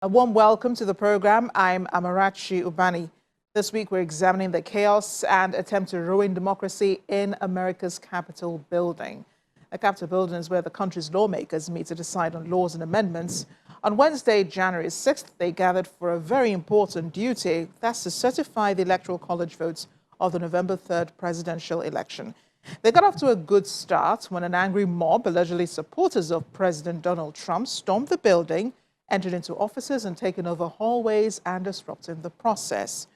A warm welcome to the program. I'm Amarachi Ubani. This week we're examining the chaos and attempt to ruin democracy in America's Capitol building. The Capitol building is where the country's lawmakers meet to decide on laws and amendments. On Wednesday, January 6th, they gathered for a very important duty. That's to certify the Electoral College votes of the November 3rd presidential election. They got off to a good start when an angry mob, allegedly supporters of President Donald Trump, stormed the building, entered into offices and taken over hallways and disrupting the process.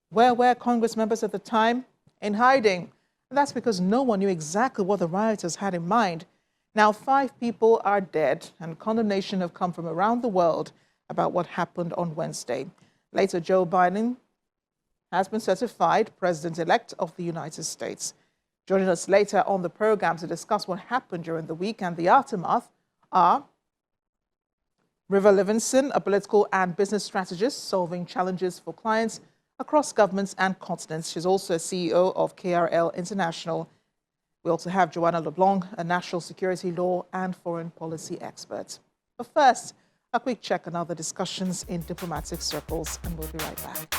Where were Congress members at the time? In hiding. And that's because no one knew exactly what the rioters had in mind. Now 5 people are dead and condemnation have come from around the world about what happened on Wednesday. Later, Joe Biden has been certified President-elect of the United States. Joining us later on the program to discuss what happened during the week and the aftermath are River Livingston, a political and business strategist solving challenges for clients across governments and continents. She's also CEO of KRL International. We also have Joanna LeBlanc, a national security law and foreign policy expert. But first, a quick check on other discussions in diplomatic circles, and we'll be right back.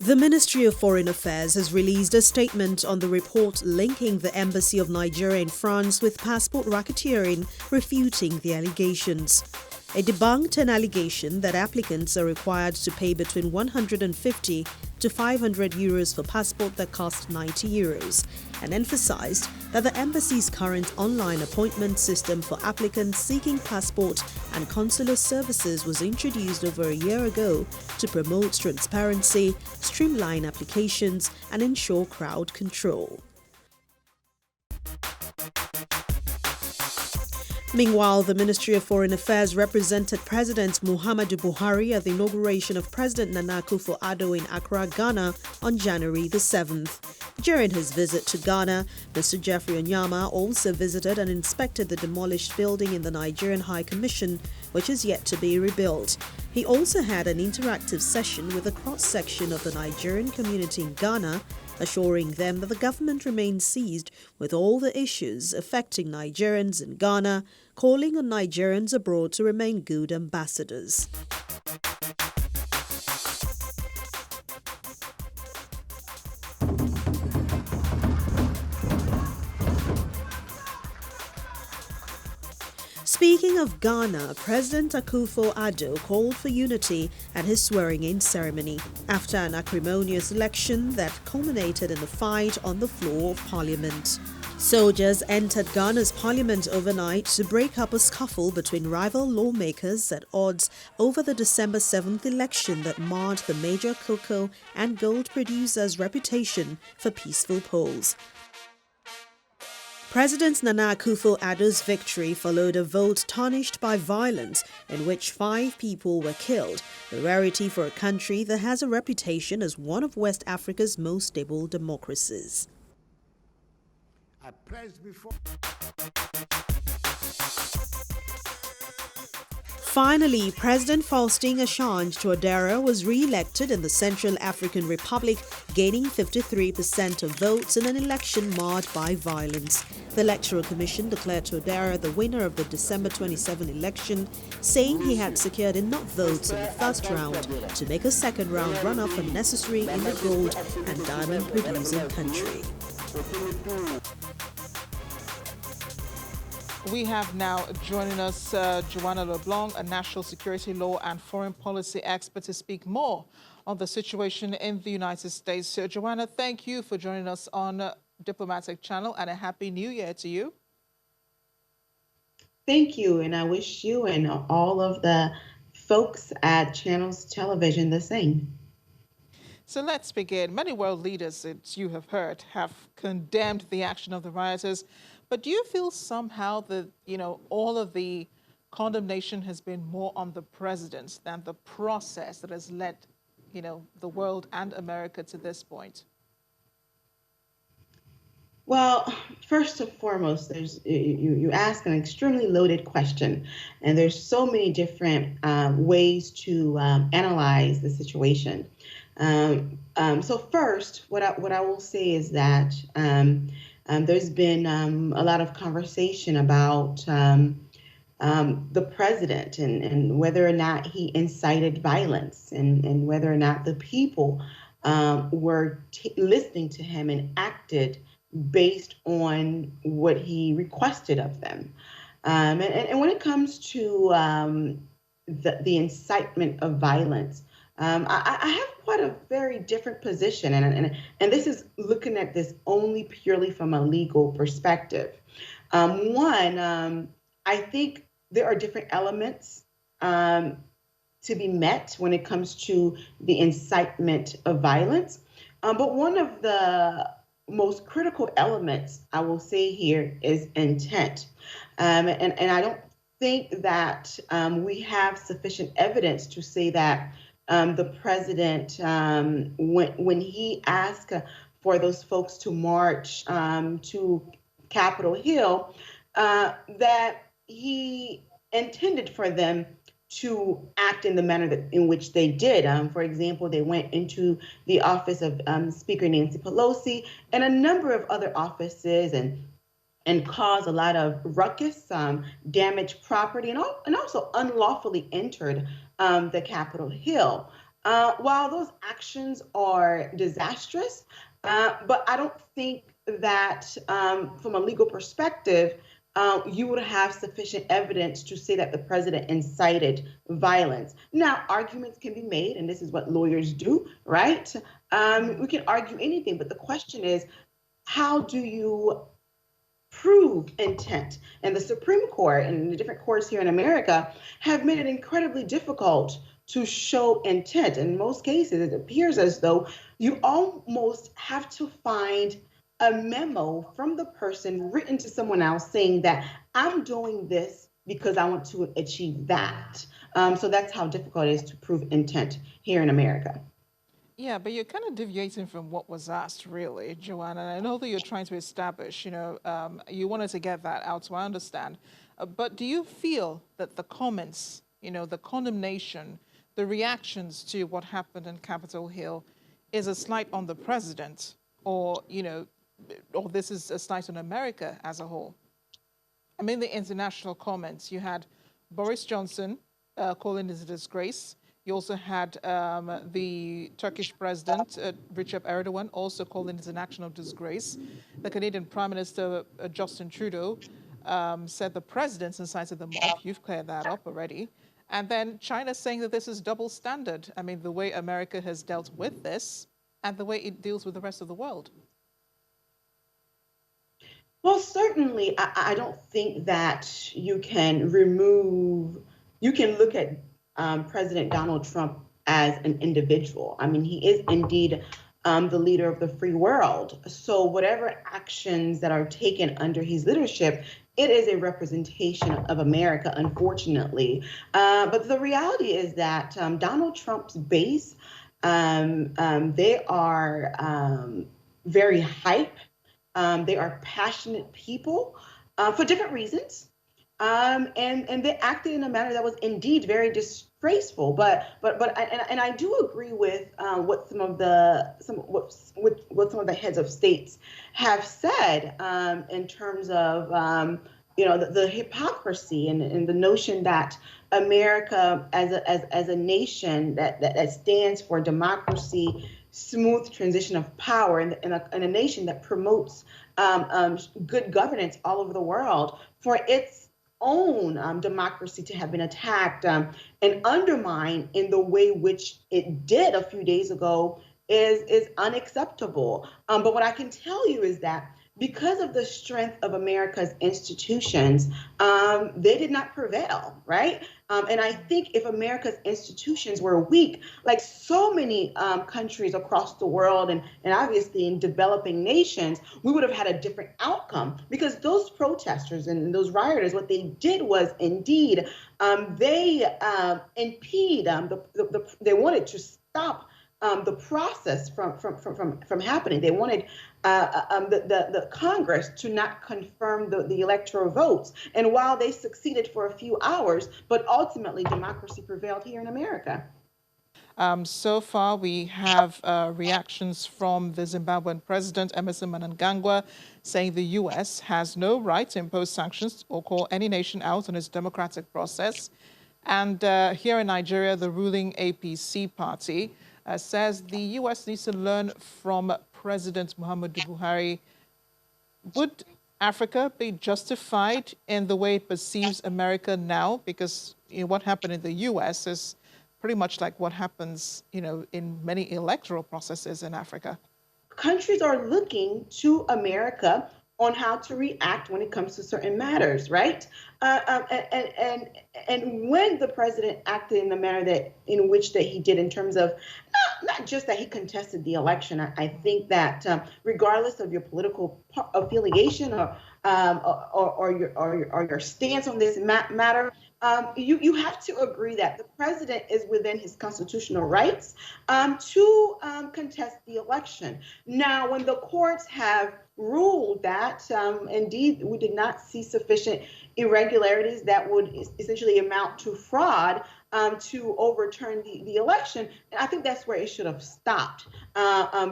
The Ministry of Foreign Affairs has released a statement on the report linking the Embassy of Nigeria in France with passport racketeering, refuting the allegations. It debunked an allegation that applicants are required to pay between 150 to 500 euros for passport that cost 90 euros, and emphasized that the embassy's current online appointment system for applicants seeking passport and consular services was introduced over a year ago to promote transparency, streamline applications, and ensure crowd control. Meanwhile, the Ministry of Foreign Affairs represented President Muhammadu Buhari at the inauguration of President Nana Akufo-Addo in Accra, Ghana on January the 7th. During his visit to Ghana, Mr. Jeffrey Onyama also visited and inspected the demolished building in the Nigerian High Commission, which is yet to be rebuilt. He also had an interactive session with a cross-section of the Nigerian community in Ghana, assuring them that the government remains seized with all the issues affecting Nigerians in Ghana, calling on Nigerians abroad to remain good ambassadors. Speaking of Ghana, President Akufo-Addo called for unity at his swearing-in ceremony after an acrimonious election that culminated in a fight on the floor of Parliament. Soldiers entered Ghana's parliament overnight to break up a scuffle between rival lawmakers at odds over the December 7th election that marred the major cocoa and gold producer's reputation for peaceful polls. President Nana Akufo-Addo's victory followed a vote tarnished by violence in which 5 people were killed, a rarity for a country that has a reputation as one of West Africa's most stable democracies. Finally, President Faustin Archange Touadera was re-elected in the Central African Republic, gaining 53% of votes in an election marred by violence. The Electoral Commission declared Touadera the winner of the December 27 election, saying he had secured enough votes in the first round to make a second-round runoff unnecessary in the gold and diamond-producing country. We have now joining us Joanna LeBlanc, a national security law and foreign policy expert, to speak more on the situation in the United States. So, Joanna, thank you for joining us on Diplomatic Channel, and a happy new year to you. Thank you, and I wish you and all of the folks at Channels Television the same. So let's begin. Many world leaders, as you have heard, have condemned the action of the rioters. But do you feel somehow that, all of the condemnation has been more on the president than the process that has led, the world and America to this point? Well, first and foremost, you ask an extremely loaded question, and there's so many different ways to analyze the situation. So first, what I will say is that there's been a lot of conversation about the president and whether or not he incited violence and whether or not the people were listening to him and acted based on what he requested of them. And when it comes to the incitement of violence, I have quite a very different position, and this is looking at this only purely from a legal perspective. One, I think there are different elements to be met when it comes to the incitement of violence. But one of the most critical elements I will say here is intent. And I don't think that we have sufficient evidence to say that the president, when he asked for those folks to march to Capitol Hill, that he intended for them to act in the manner in which they did. For example, they went into the office of Speaker Nancy Pelosi and a number of other offices and caused a lot of ruckus, damaged property, and also unlawfully entered the Capitol Hill. While those actions are disastrous, but I don't think that from a legal perspective, you would have sufficient evidence to say that the president incited violence. Now, arguments can be made, and this is what lawyers do, right? We can argue anything, but the question is, how do you prove intent? And the Supreme Court and the different courts here in America have made it incredibly difficult to show intent. In most cases, it appears as though you almost have to find a memo from the person written to someone else saying that I'm doing this because I want to achieve that. So that's how difficult it is to prove intent here in America. Yeah, but you're kind of deviating from what was asked, really, Joanna. And I know that you're trying to establish, you wanted to get that out, so I understand. But do you feel that the comments, the condemnation, the reactions to what happened in Capitol Hill is a slight on the president, or this is a slight on America as a whole? I mean, the international comments, you had Boris Johnson calling it a disgrace. You also had the Turkish president, Recep Erdogan, also calling it an action of disgrace. The Canadian Prime Minister, Justin Trudeau, said the president's incited the mob. You've cleared that up already. And then China saying that this is double standard. I mean, the way America has dealt with this and the way it deals with the rest of the world. Well, certainly, I don't think that you can look at President Donald Trump as an individual. I mean, he is indeed the leader of the free world. So whatever actions that are taken under his leadership, it is a representation of America, unfortunately. But the reality is that Donald Trump's base, they are very hype. They are passionate people for different reasons. And they acted in a manner that was indeed very disgraceful. But I do agree with what some of the heads of states have said in terms of the hypocrisy and the notion that America as a nation that stands for democracy, smooth transition of power, and a nation that promotes good governance all over the world, for its own democracy to have been attacked and undermined in the way which it did a few days ago is unacceptable. But what I can tell you is that because of the strength of America's institutions, they did not prevail, right? And I think if America's institutions were weak, like so many countries across the world and obviously in developing nations, we would have had a different outcome, because those protesters and those rioters, what they did was indeed, they they wanted to stop the process from happening. They wanted the Congress to not confirm the electoral votes. And while they succeeded for a few hours, but ultimately democracy prevailed here in America. So far, we have reactions from the Zimbabwean president, Emmerson Mnangagwa, saying the U.S. has no right to impose sanctions or call any nation out on its democratic process. And here in Nigeria, the ruling APC party says the U.S. needs to learn from President Muhammadu Buhari. Would Africa be justified in the way it perceives America now? Because what happened in the U.S. is pretty much like what happens, in many electoral processes in Africa. Countries are looking to America on how to react when it comes to certain matters, right? And when the president acted in the manner in which he did, in terms of not just that he contested the election, I think that regardless of your political affiliation or your stance on this matter, you have to agree that the president is within his constitutional rights to contest the election. Now, when the courts have ruled that indeed we did not see sufficient irregularities that would essentially amount to fraud to overturn the election, I think that's where it should have stopped,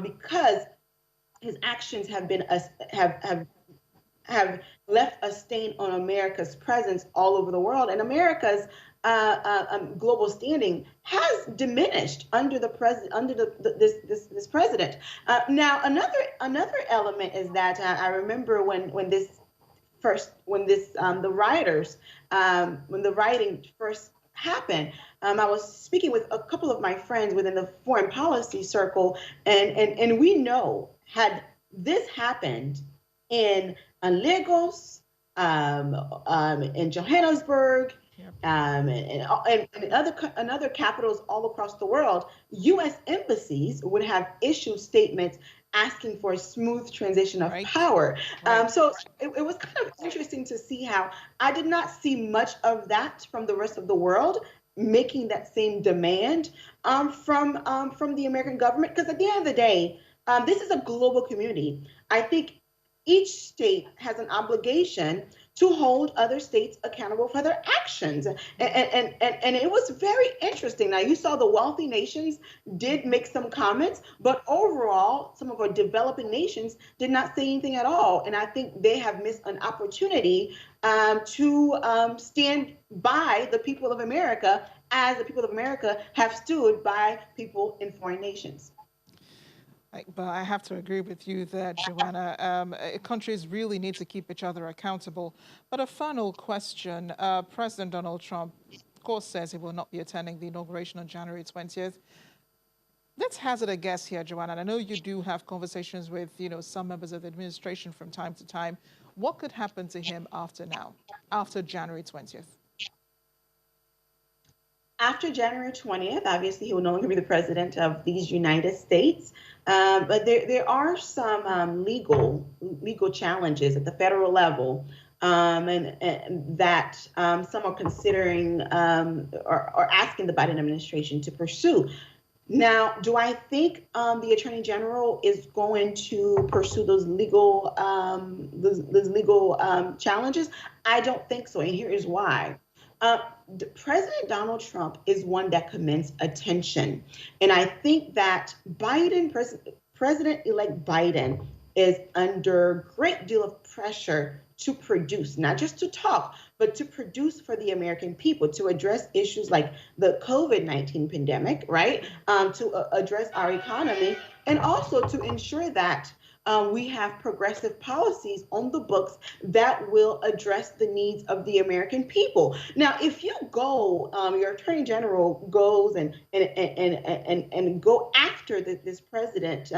because his actions have been have left a stain on America's presence all over the world, and America's global standing has diminished under the this president. Now, another element is that I remember when the rioting first happened. I was speaking with a couple of my friends within the foreign policy circle, and we know, had this happened in Lagos, in Johannesburg, and other capitals all across the world, U.S. embassies would have issued statements asking for a smooth transition of power. Right. So it was kind of interesting to see how I did not see much of that from the rest of the world making that same demand from the American government, because at the end of the day, this is a global community. I think each state has an obligation to hold other states accountable for their actions. And it was very interesting. Now, you saw the wealthy nations did make some comments, but overall, some of our developing nations did not say anything at all. And I think they have missed an opportunity to stand by the people of America, as the people of America have stood by people in foreign nations. But I have to agree with you there, Joanna. Countries really need to keep each other accountable. But a final question. President Donald Trump, of course, says he will not be attending the inauguration on January 20th. Let's hazard a guess here, Joanna. And I know you do have conversations with, some members of the administration from time to time. What could happen to him after January 20th? After January 20th, obviously, he will no longer be the president of these United States. But there are some legal challenges at the federal level, and that some are considering or asking the Biden administration to pursue. Now, do I think the Attorney General is going to pursue those legal challenges? I don't think so, and here is why. President Donald Trump is one that commands attention. And I think that President-elect Biden is under a great deal of pressure to produce, not just to talk, but to produce for the American people, to address issues like the COVID-19 pandemic, right? To address our economy, and also to ensure that we have progressive policies on the books that will address the needs of the American people. Now, if you go, your Attorney General goes and go after this president,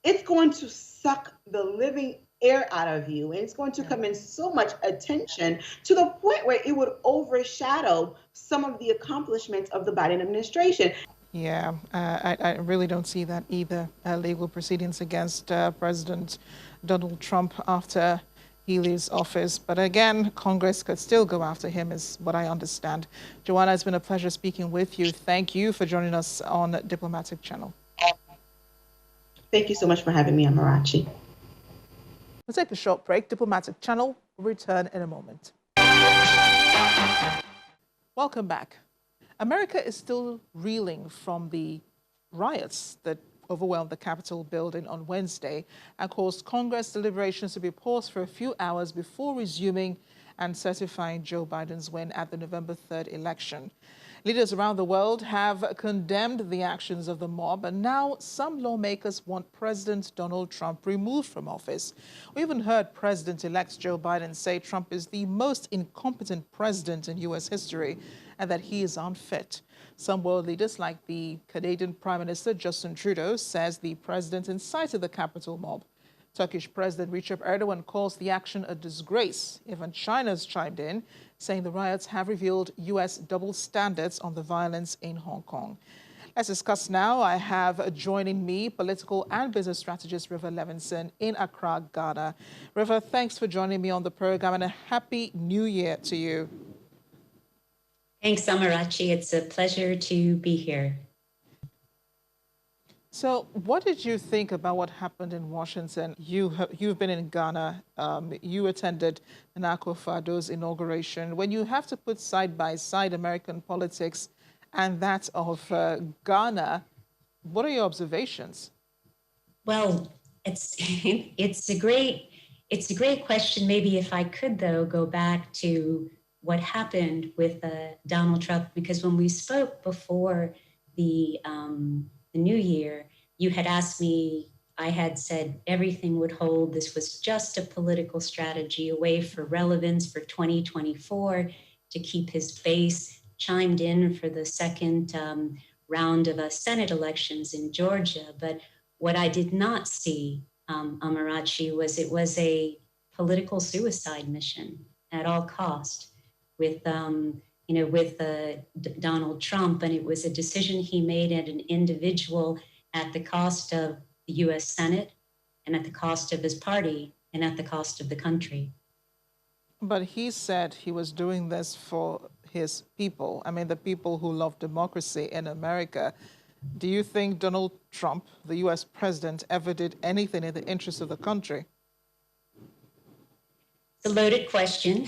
it's going to suck the living air out of you, and it's going to come in so much attention to the point where it would overshadow some of the accomplishments of the Biden administration. Yeah, I really don't see that either. Legal proceedings against President Donald Trump after he leaves office. But again, Congress could still go after him, is what I understand. Joanna, it's been a pleasure speaking with you. Thank you for joining us on Diplomatic Channel. Thank you so much for having me, Amarachi. We'll take a short break. Diplomatic Channel will return in a moment. Welcome back. America is still reeling from the riots that overwhelmed the Capitol building on Wednesday and caused Congress deliberations to be paused for a few hours before resuming and certifying Joe Biden's win at the November 3rd election. Leaders around the world have condemned the actions of the mob, and now some lawmakers want President Donald Trump removed from office. We even heard President-elect Joe Biden say Trump is the most incompetent president in U.S. history and that he is unfit. Some world leaders, like the Canadian Prime Minister Justin Trudeau, says the president incited the Capitol mob. Turkish President Recep Erdogan calls the action a disgrace. Even China's chimed in, saying the riots have revealed U.S. double standards on the violence in Hong Kong. Let's discuss now. I have joining me political and business strategist River Levinson in Accra, Ghana. River, thanks for joining me on the program and a happy new year to you. Thanks, Amarachi. It's a pleasure to be here. So what did you think about what happened in Washington? You've been in Ghana. You attended Nana Akufo-Addo's inauguration. When you have to put side by side American politics and that of Ghana, what are your observations? Well, it's a great question. Maybe if I could, though, go back to what happened with Donald Trump, because when we spoke before the new year, you had asked me, I had said everything would hold. This was just a political strategy, a way for relevance for 2024 to keep his base chimed in for the second round of Senate elections in Georgia. But what I did not see, Amarachi, was it was a political suicide mission at all cost with Donald Trump, and it was a decision he made at an individual at the cost of the U.S. Senate and at the cost of his party and at the cost of the country. But he said he was doing this for his people. I mean, the people who love democracy in America. Do you think Donald Trump, the U.S. president, ever did anything in the interest of the country? It's a loaded question.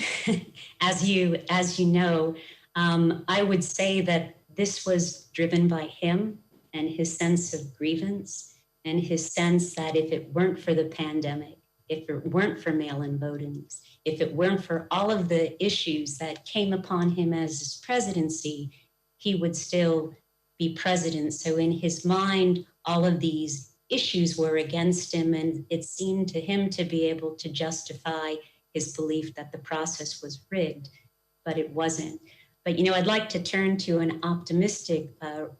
As you know, I would say that this was driven by him and his sense of grievance and his sense that if it weren't for the pandemic, if it weren't for mail-in voting, if it weren't for all of the issues that came upon him as his presidency, he would still be president. So in his mind, all of these issues were against him, and it seemed to him to be able to justify his belief that the process was rigged, but it wasn't. But, I'd like to turn to an optimistic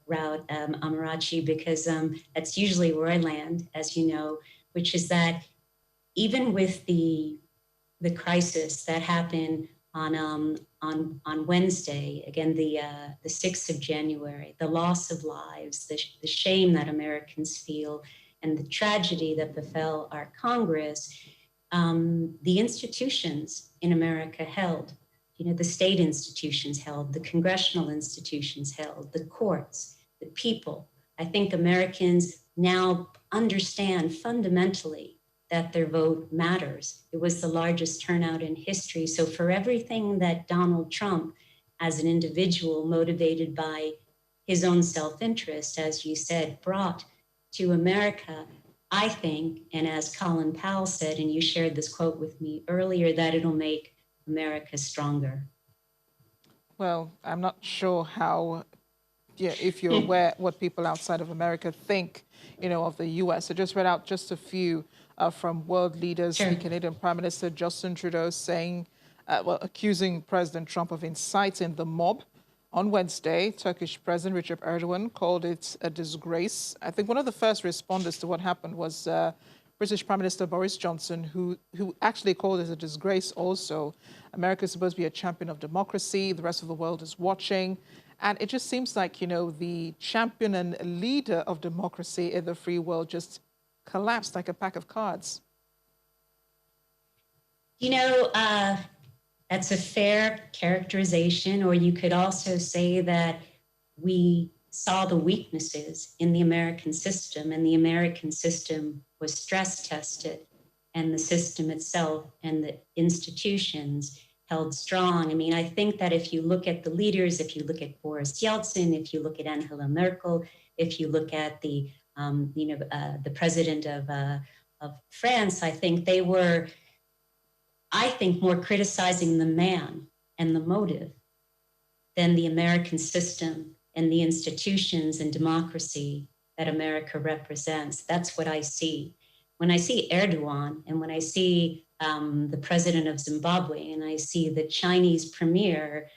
route, Amarachi, because that's usually where I land, as you know, which is that even with the crisis that happened on Wednesday, again, the 6th of January, the loss of lives, the shame that Americans feel, and the tragedy that befell our Congress, the institutions in America held. The state institutions held, the congressional institutions held, the courts, the people. I think Americans now understand fundamentally that their vote matters. It was the largest turnout in history. So for everything that Donald Trump, as an individual motivated by his own self-interest, as you said, brought to America, I think, and as Colin Powell said, and you shared this quote with me earlier, that it'll make America stronger. Well, I'm not sure how, if you're aware what people outside of America think, of the U.S. I just read out just a few from world leaders. Sure. The Canadian Prime Minister Justin Trudeau saying, accusing President Trump of inciting the mob. On Wednesday, Turkish President Recep Erdogan called it a disgrace. I think one of the first responders to what happened was British Prime Minister Boris Johnson, who actually called it a disgrace also. America is supposed to be a champion of democracy. The rest of the world is watching. And it just seems like, the champion and leader of democracy in the free world just collapsed like a pack of cards. That's a fair characterization, or you could also say that we saw the weaknesses in the American system, and the American system was stress tested, and the system itself and the institutions held strong. I mean, I think that if you look at the leaders, if you look at Boris Yeltsin, if you look at Angela Merkel, if you look at the the president of France, I think they were, more criticizing the man and the motive than the American system and the institutions and democracy that America represents. That's what I see. When I see Erdogan and when I see the president of Zimbabwe and I see the Chinese premier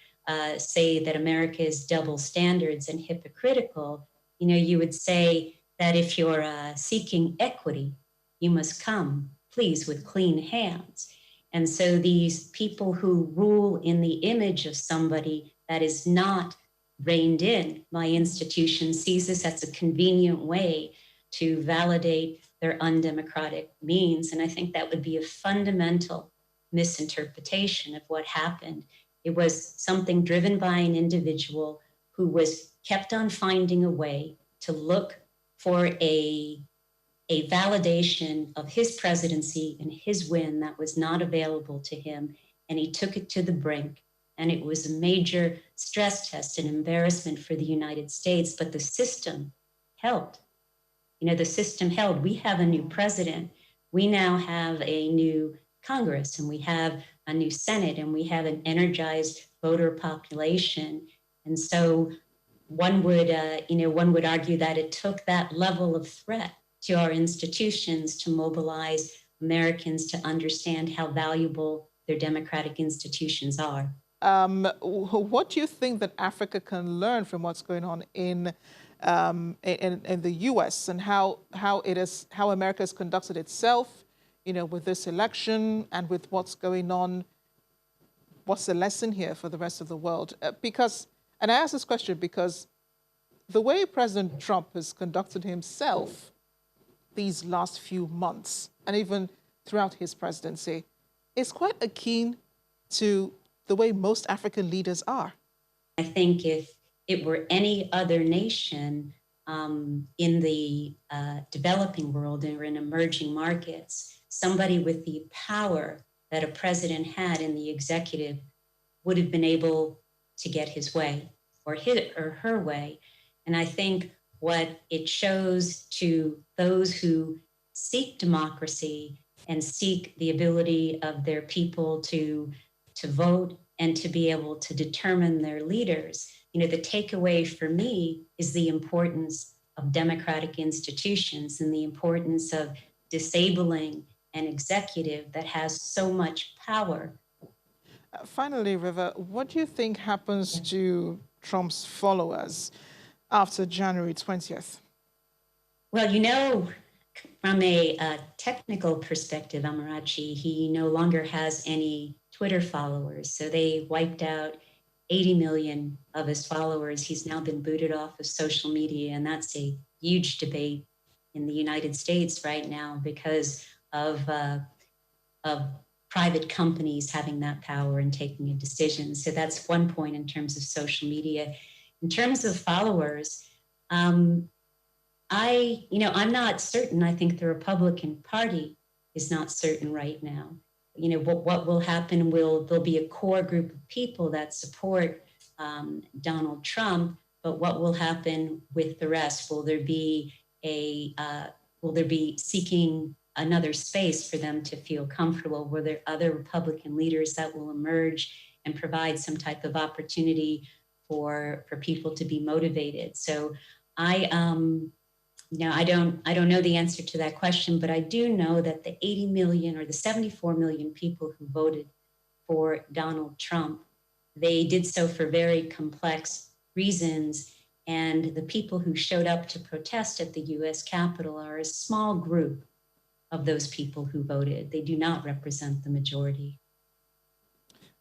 say that America is double standards and hypocritical, you would say that if you're seeking equity, you must come, please, with clean hands. And so these people who rule in the image of somebody that is not reined in by institutions sees this as a convenient way to validate their undemocratic means. And I think that would be a fundamental misinterpretation of what happened. It was something driven by an individual who was kept on finding a way to look for a validation of his presidency and his win that was not available to him. And he took it to the brink. And it was a major stress test and embarrassment for the United States, but the system held. The system held. We have a new president. We now have a new Congress, and we have a new Senate, and we have an energized voter population. And so one would argue that it took that level of threat to our institutions to mobilize Americans to understand how valuable their democratic institutions are. What do you think that Africa can learn from what's going on in the U.S. and how America has conducted itself, with this election and with what's going on? What's the lesson here for the rest of the world? And I ask this question because the way President Trump has conducted himself these last few months and even throughout his presidency is quite akin to the way most African leaders are. I think if it were any other nation in the developing world or in emerging markets, somebody with the power that a president had in the executive would have been able to get his way or her way. And I think what it shows to those who seek democracy and seek the ability of their people to vote and to be able to determine their leaders, the takeaway for me is the importance of democratic institutions and the importance of disabling an executive that has so much power. Finally, River, what do you think happens to Trump's followers after January 20th? Well, from a technical perspective, Amarachi, he no longer has any Twitter followers. So they wiped out 80 million of his followers. He's now been booted off of social media. And that's a huge debate in the United States right now because of private companies having that power and taking a decision. So that's one point in terms of social media. In terms of followers, I'm not certain. I think the Republican Party is not certain right now. What will happen? There'll be a core group of people that support Donald Trump, but what will happen with the rest? Will there be seeking another space for them to feel comfortable? Were there other Republican leaders that will emerge and provide some type of opportunity for people to be motivated? So I don't know the answer to that question, but I do know that the 80 million or the 74 million people who voted for Donald Trump, they did so for very complex reasons. And the people who showed up to protest at the US Capitol are a small group of those people who voted. They do not represent the majority.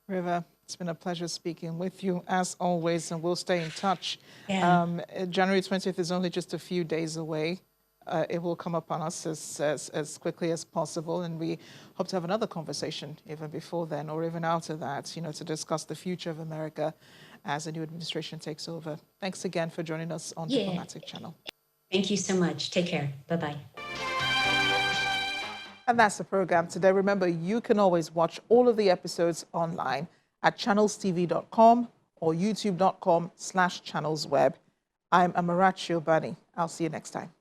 River, it's been a pleasure speaking with you as always, and we'll stay in touch. Yeah. January 20th is only just a few days away. It will come upon us as quickly as possible, and we hope to have another conversation even before then or even after that, to discuss the future of America as a new administration takes over. Thanks again for joining us on Diplomatic Channel. Thank you so much. Take care. Bye-bye. And that's the program today. Remember, you can always watch all of the episodes online at channelstv.com or youtube.com/channelsweb. I'm Amarachi Ubani. I'll see you next time.